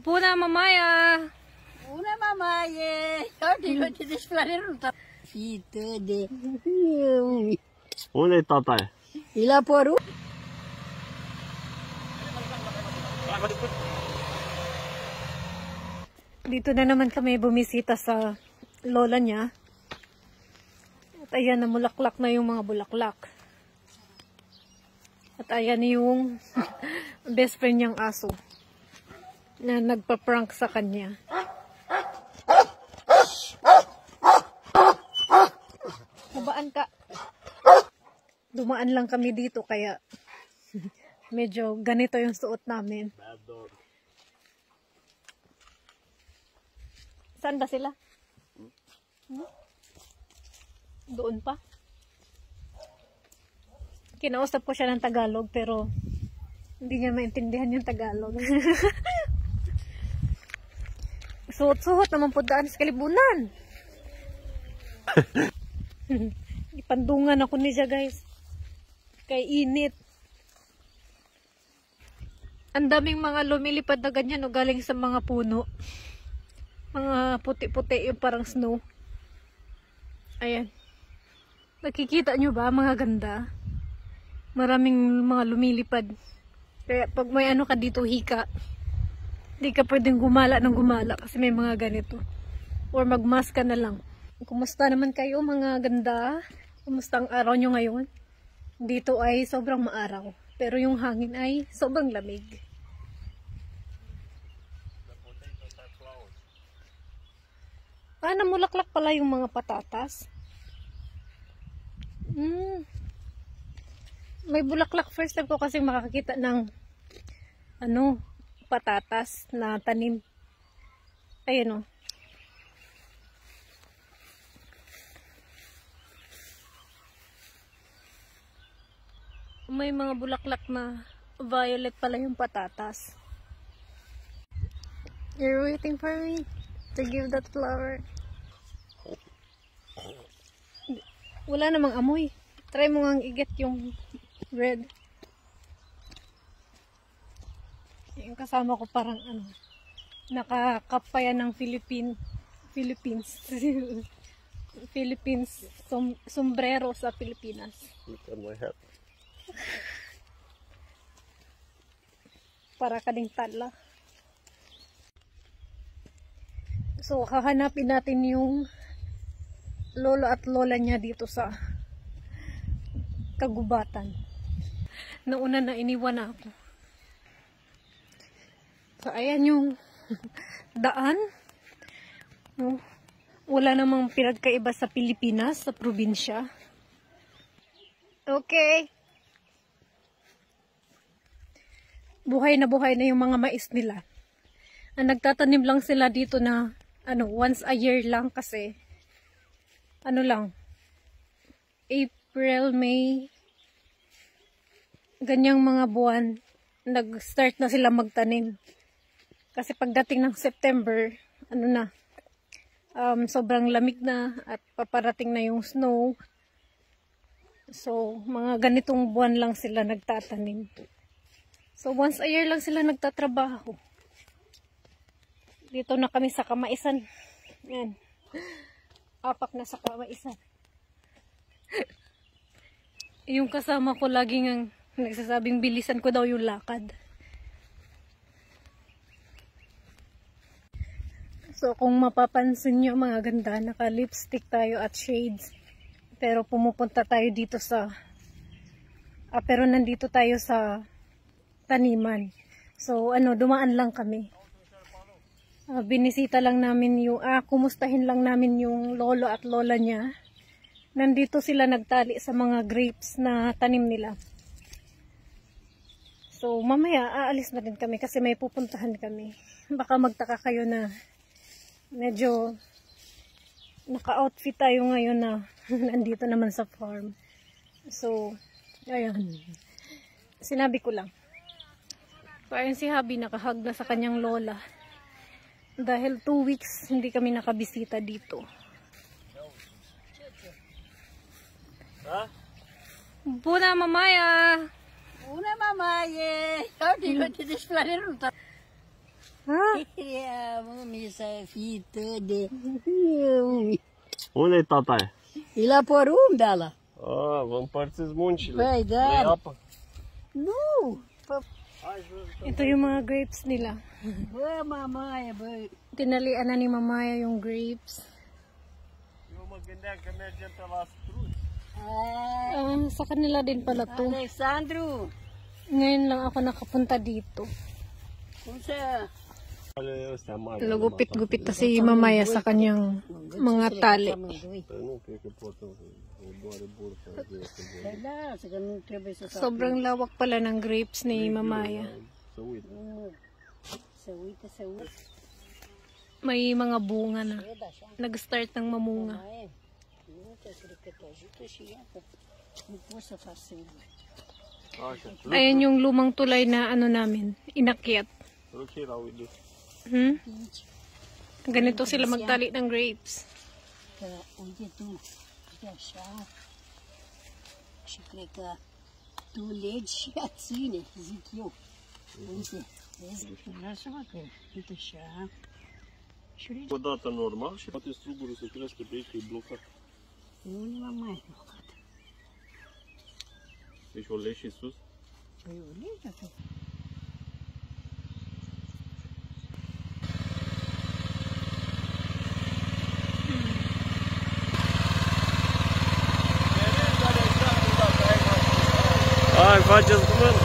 Puna mamaya. Una mamaye. Digo, tienes ruta. Ito de. Una tatay. Ila poru. Dito na naman kami bumisita sa lola niya. At ayan, namulaklak na yung mga bulaklak. At ayan yung best friend niyang aso na nagpa-prank sa kanya. Mabaan ka. Dumaan lang kami dito kaya medyo ganito yung suot namin. Saan ba sila? Doon pa? Kinausap ko siya ng Tagalog pero hindi niya maintindihan yung Tagalog. Suot-suot naman po daan sa kalibunan. Ipandungan ako niya guys. Kay init. Ang daming mga lumilipad na ganyan o galing sa mga puno. Mga puti-puti yung parang snow. Ayan. Nakikita nyo ba mga ganda? Maraming mga lumilipad. Kaya pag may ano ka dito hika, hindi ka pwedeng gumala ng gumala kasi may mga ganito. Or magmask ka na lang. Kumusta naman kayo mga ganda? Kumusta ang araw nyo ngayon? Dito ay sobrang maaraw. Pero yung hangin ay sobrang lamig. Namulaklak pala yung mga patatas. May bulaklak first time ko kasi makakita ng patatas na tanim. Ayan o. May mga bulaklak na violet pala yung patatas. You're waiting for me to give that flower. Wala namang amoy. Try mo ngang iget yung red. Yung kasama ko parang nakakapaya ng Philippines. Philippines sombrero sa Pilipinas. Look at my hat. Para kading tala. So, hahanapin natin yung lolo at lola niya dito sa kagubatan. Nauna na iniwan na ako. So, ayan yung daan. No? Wala namang pinagkaiba sa Pilipinas, sa probinsya. Okay. Buhay na yung mga mais nila. Nagtatanim lang sila dito na once a year lang kasi April, May, ganyang mga buwan nag-start na sila magtanim. Kasi pagdating ng September, sobrang lamig na at paparating na yung snow. So, mga ganitong buwan lang sila nagtatanim. So, once a year lang sila nagtatrabaho. Dito na kami sa Kamaisan. Yan. Apak na sa Kamaisan. Yung kasama ko laging nagsasabing bilisan ko daw yung lakad. So, kung mapapansin nyo mga ganda, naka-lipstick tayo at shades. Pero pumupunta tayo dito sa pero nandito tayo sa taniman. So, dumaan lang kami. Binisita lang namin kumustahin lang namin yung lolo at lola niya. Nandito sila nagtali sa mga grapes na tanim nila. So, mamaya aalis na din kami kasi may pupuntahan kami. Baka magtaka kayo na medyo naka-outfit tayo ngayon na nandito naman sa farm. So, ayun. Sinabi ko lang. Parang si Habi nakahag na sa kanyang lola. Dahil 2 weeks hindi kami nakabisita dito. Ha? Puna mamaya. Una mamaye. Digo, tienes ruta. Ha? Ia, mami, să fii de... Unde e tata? E la porumb de ala. Ah, vă împărțiți muncile. Păi, da. Vrei apă? Nu! Ito yung mga grapes nila. Bă, mamaie, bă. Tinalian na ni Mamaya yung grapes. Eu mă gândeam că mergem pe la struț. Sa kanila din pala to. Alexandru, Ngayon lang ako nakapunta dito. cum să... Ale astea mari. Lugupit-gupit na si Mamaya sa kanyang mga tali. Păi nu, cred că pot să o doare bursa. Păi lasă că nu trebuie să fac. Sobrang lawak pala ng grapes ni Mamaya. Să uit. Să uite, să uite. May mga bunga na. Văd așa. Nag-start ng mamunga. Mamaie, nu te cred că te ajută și iată. Nu poți să faci singur. Așa. Ayan yung lumang tulay na ano namin, inakyat. Ruchii la uite. Aici. Ganito sila magtali ng grapes. Că, uite tu, uite așa. Și cred că tu legi și ea ține, zic eu. Uite, vezi? Așa, că uite așa. Și legi. Odată normal și poate struburul să crească pe aici, că e blocat. Nu m-am mai blocat. Deci o legi și sus. Păi o legi atât. Hai, faceți cum?